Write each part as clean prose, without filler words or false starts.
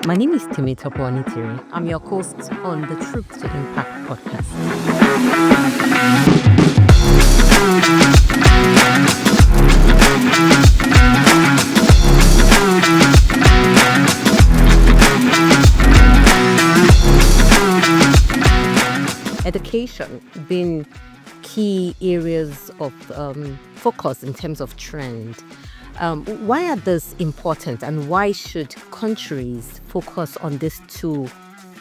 My name is Timmy Tiri. I'm your host on the Truth to Impact podcast. Education being key areas of focus in terms of trend. Why are these important, and why should countries focus on these two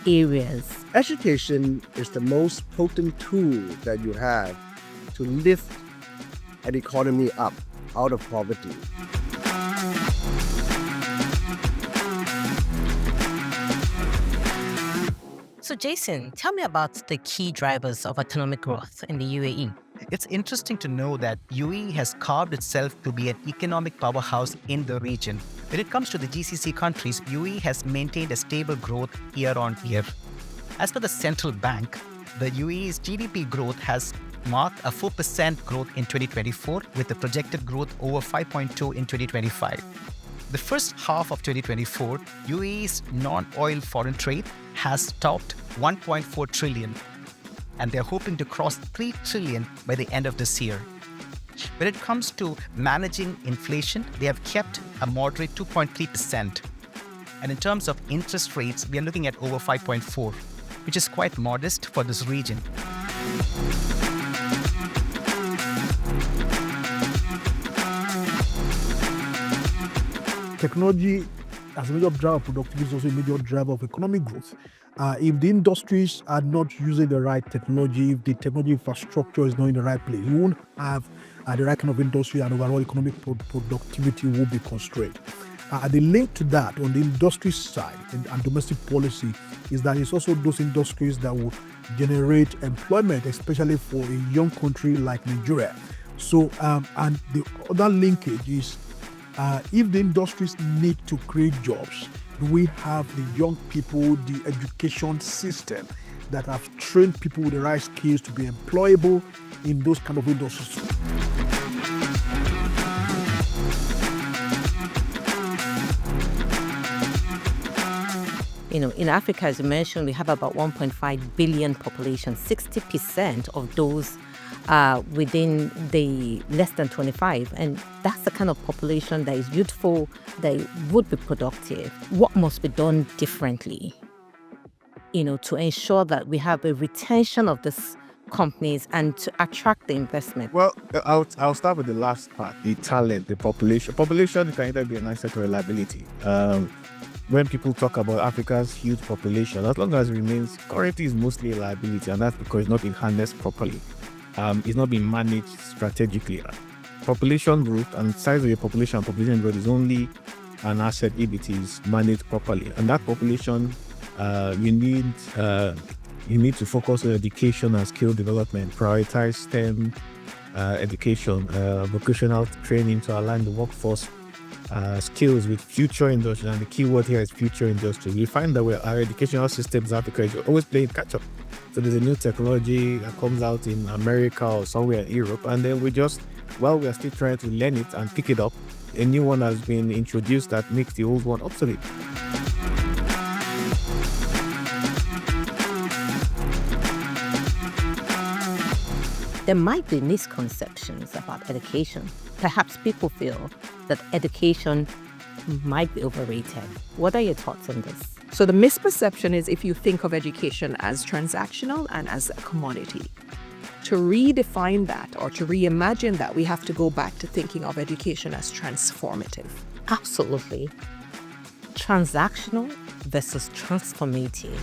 areas? Education is the most potent tool that you have to lift an economy up out of poverty. So, Jason, tell me about the key drivers of economic growth in the UAE. It's interesting to know that UAE has carved itself to be an economic powerhouse in the region. When it comes to the GCC countries, UAE has maintained a stable growth year on year. As per the central bank, the UAE's GDP growth has marked a 4% growth in 2024 with a projected growth over 5.2 in 2025. The first half of 2024, UAE's non-oil foreign trade has topped 1.4 trillion, and they're hoping to cross 3 trillion by the end of this year. When it comes to managing inflation, they have kept a moderate 2.3%. And in terms of interest rates, we are looking at over 5.4, which is quite modest for this region. Technology as a major driver of productivity is also a major driver of economic growth. If the industries are not using the right technology, if the technology infrastructure is not in the right place, you won't have the right kind of industry, and overall economic productivity will be constrained. The link to that on the industry side and domestic policy is that it's also those industries that will generate employment, especially for a young country like Nigeria. So, and the other linkage is if the industries need to create jobs, we have the young people, the education system that have trained people with the right skills to be employable in those kind of industries. In Africa, as you mentioned, we have about 1.5 billion population. 60% of those are within the less than 25. And that's the kind of population that is youthful, that would be productive. What must be done differently, to ensure that we have a retention of these companies and to attract the investment? Well, I'll start with the last part, the talent, the population. Population can either be an asset or a liability. When people talk about Africa's huge population, as long as it remains, currently is mostly a liability, and that's because it's not being harnessed properly. It's not being managed strategically. Population growth and size of your population growth is only an asset if it is managed properly. And that population, you need to focus on education and skill development, prioritize STEM education, vocational training to align the workforce skills with future industry, and the key word here is future industry. We find that our educational systems in Africa is always playing catch up. So there's a new technology that comes out in America or somewhere in Europe, and then we are still trying to learn it and pick it up, a new one has been introduced that makes the old one obsolete. There might be misconceptions about education. Perhaps people feel that education might be overrated. What are your thoughts on this? So the misperception is if you think of education as transactional and as a commodity. To redefine that or to reimagine that, we have to go back to thinking of education as transformative. Absolutely. Transactional versus transformative.